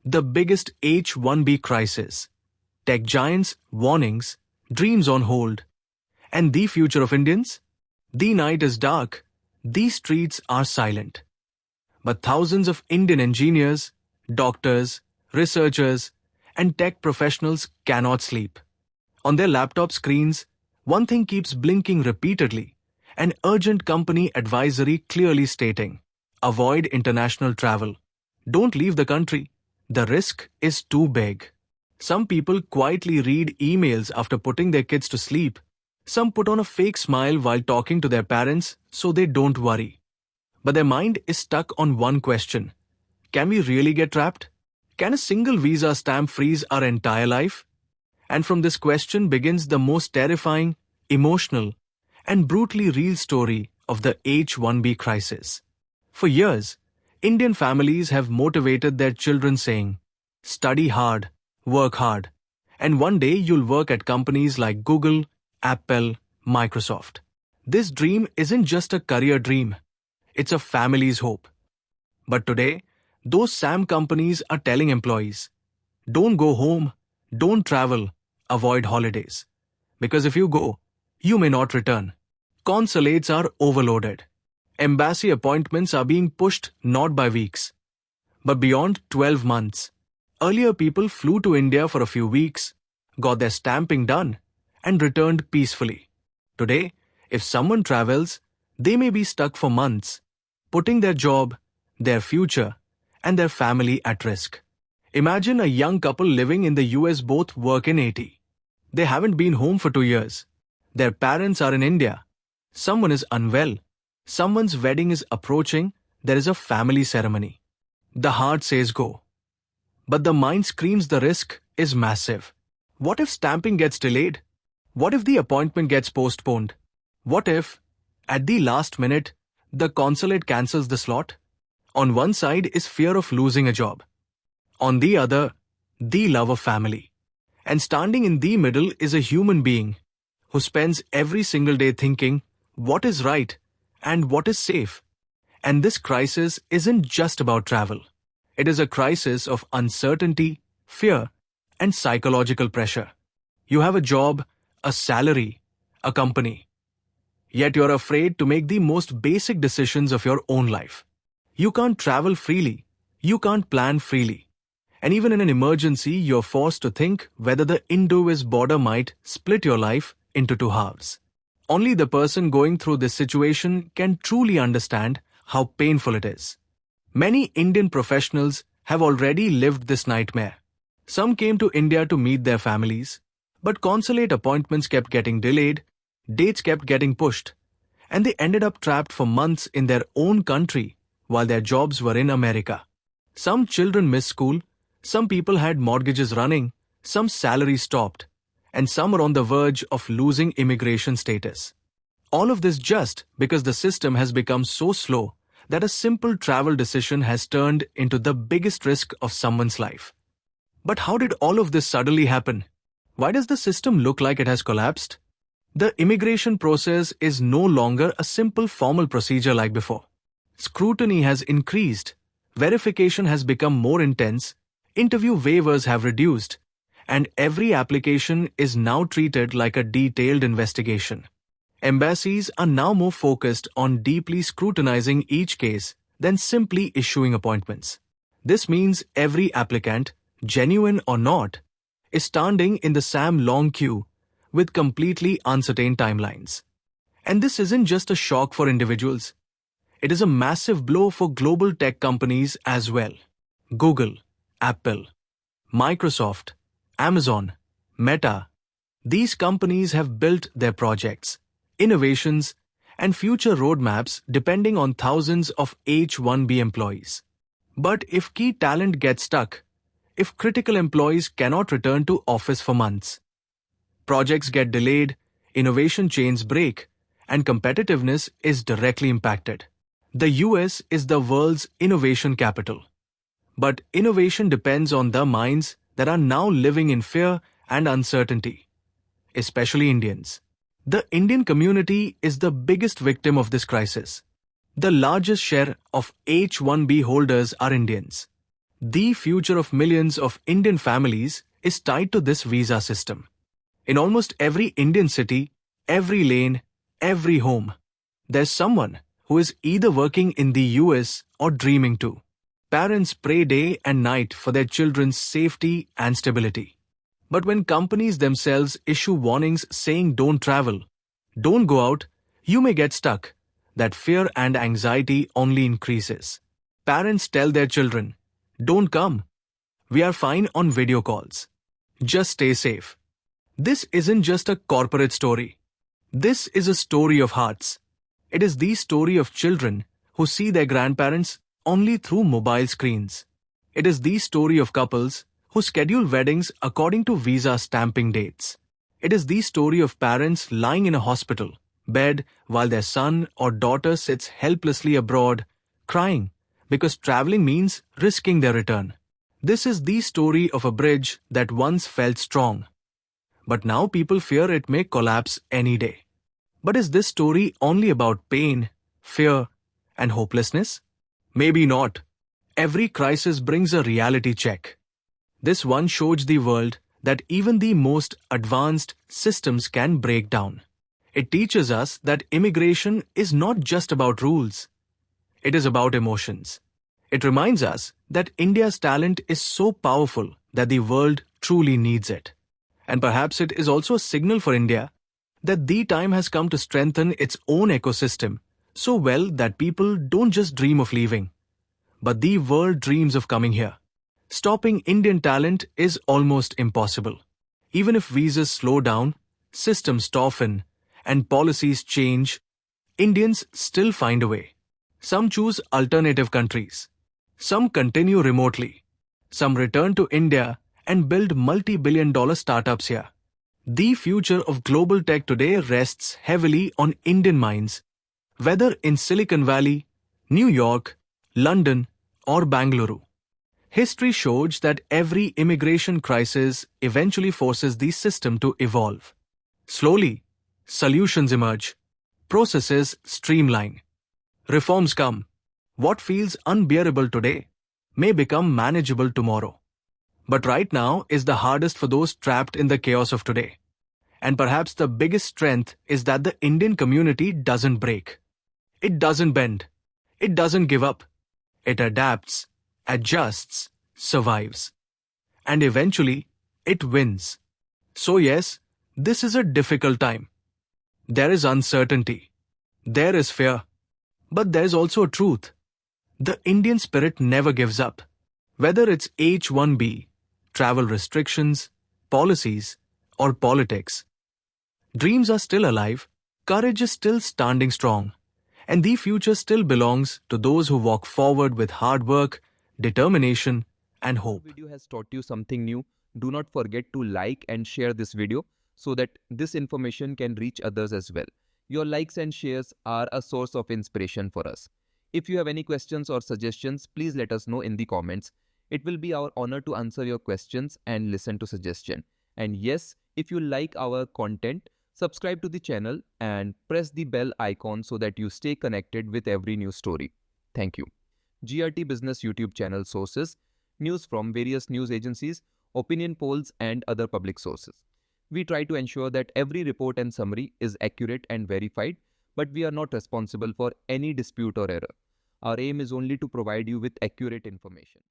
The biggest H-1B crisis. Tech giants, warnings, dreams on hold. And the future of Indians? The night is dark, the streets are silent. But thousands of Indian engineers, doctors, researchers, and tech professionals cannot sleep. On their laptop screens, one thing keeps blinking repeatedly, an urgent company advisory clearly stating, avoid international travel. Don't leave the country. The risk is too big. Some people quietly read emails after putting their kids to sleep. Some put on a fake smile while talking to their parents so they don't worry. But their mind is stuck on one question. Can we really get trapped? Can a single visa stamp freeze our entire life? And from this question begins the most terrifying, emotional, and brutally real story of the H-1B crisis. For years, Indian families have motivated their children saying, study hard, work hard, and one day you'll work at companies like Google, Apple, Microsoft. This dream isn't just a career dream, it's a family's hope. But today, those same companies are telling employees, don't go home, don't travel, avoid holidays. Because if you go, you may not return. Consulates are overloaded. Embassy appointments are being pushed not by weeks, but beyond 12 months. Earlier people flew to India for a few weeks, got their stamping done, and returned peacefully. Today, if someone travels, they may be stuck for months, putting their job, their future, and their family at risk. Imagine a young couple living in the US, both work in IT. They haven't been home for 2 years. Their parents are in India. Someone is unwell. Someone's wedding is approaching. There is a family ceremony. The heart says go. But the mind screams the risk is massive. What if stamping gets delayed? What if the appointment gets postponed? What if, at the last minute, the consulate cancels the slot? On one side is fear of losing a job. On the other, the love of family. And standing in the middle is a human being who spends every single day thinking what is right and what is safe. And this crisis isn't just about travel. It is a crisis of uncertainty, fear, and psychological pressure. You have a job, a salary, a company. Yet you're afraid to make the most basic decisions of your own life. You can't travel freely. You can't plan freely. And even in an emergency, you're forced to think whether the Indo-US border might split your life into two halves. Only the person going through this situation can truly understand how painful it is. Many Indian professionals have already lived this nightmare. Some came to India to meet their families, but consulate appointments kept getting delayed, dates kept getting pushed, and they ended up trapped for months in their own country while their jobs were in America. Some children missed school, some people had mortgages running, some salaries stopped, and some are on the verge of losing immigration status. All of this just because the system has become so slow that a simple travel decision has turned into the biggest risk of someone's life. But how did all of this suddenly happen? Why does the system look like it has collapsed? The immigration process is no longer a simple formal procedure like before. Scrutiny has increased, verification has become more intense, interview waivers have reduced, and every application is now treated like a detailed investigation. Embassies are now more focused on deeply scrutinizing each case than simply issuing appointments. This means every applicant, genuine or not, is standing in the same long queue with completely uncertain timelines. And this isn't just a shock for individuals. It is a massive blow for global tech companies as well. Google, Apple, Microsoft, Amazon, Meta. These companies have built their projects, innovations, and future roadmaps depending on thousands of H-1B employees. But if key talent gets stuck, if critical employees cannot return to office for months, projects get delayed, innovation chains break, and competitiveness is directly impacted. The US is the world's innovation capital. But innovation depends on the minds that are now living in fear and uncertainty, especially Indians. The Indian community is the biggest victim of this crisis. The largest share of H-1B holders are Indians. The future of millions of Indian families is tied to this visa system. In almost every Indian city, every lane, every home, there's someone who is either working in the US or dreaming to. Parents pray day and night for their children's safety and stability. But when companies themselves issue warnings saying don't travel, don't go out, you may get stuck, that fear and anxiety only increases. Parents tell their children, don't come. We are fine on video calls. Just stay safe. This isn't just a corporate story. This is a story of hearts. It is the story of children who see their grandparents only through mobile screens. It is the story of couples who schedule weddings according to visa stamping dates. It is the story of parents lying in a hospital bed while their son or daughter sits helplessly abroad, crying because traveling means risking their return. This is the story of a bridge that once felt strong, but now people fear it may collapse any day. But is this story only about pain, fear, and hopelessness? Maybe not. Every crisis brings a reality check. This one shows the world that even the most advanced systems can break down. It teaches us that immigration is not just about rules. It is about emotions. It reminds us that India's talent is so powerful that the world truly needs it. And perhaps it is also a signal for India that the time has come to strengthen its own ecosystem so well that people don't just dream of leaving, but the world dreams of coming here. Stopping Indian talent is almost impossible. Even if visas slow down, systems toughen, and policies change, Indians still find a way. Some choose alternative countries. Some continue remotely. Some return to India and build multi-billion-dollar startups here. The future of global tech today rests heavily on Indian minds, whether in Silicon Valley, New York, London, or Bangalore. History shows that every immigration crisis eventually forces the system to evolve. Slowly, solutions emerge, processes streamline, reforms come. What feels unbearable today may become manageable tomorrow. But right now is the hardest for those trapped in the chaos of today. And perhaps the biggest strength is that the Indian community doesn't break. It doesn't bend. It doesn't give up. It adapts, adjusts, survives. And eventually, it wins. So yes, this is a difficult time. There is uncertainty. There is fear. But there is also truth. The Indian spirit never gives up. Whether it's H-1B, travel restrictions, policies, or politics, dreams are still alive, courage is still standing strong, and the future still belongs to those who walk forward with hard work, determination, and hope. If this video has taught you something new, do not forget to like and share this video so that this information can reach others as well. Your likes and shares are a source of inspiration for us. If you have any questions or suggestions, please let us know in the comments. It will be our honor to answer your questions and listen to suggestions. And yes, if you like our content, subscribe to the channel and press the bell icon so that you stay connected with every new story. Thank you. GRT Business YouTube channel sources, news from various news agencies, opinion polls and other public sources. We try to ensure that every report and summary is accurate and verified, but we are not responsible for any dispute or error. Our aim is only to provide you with accurate information.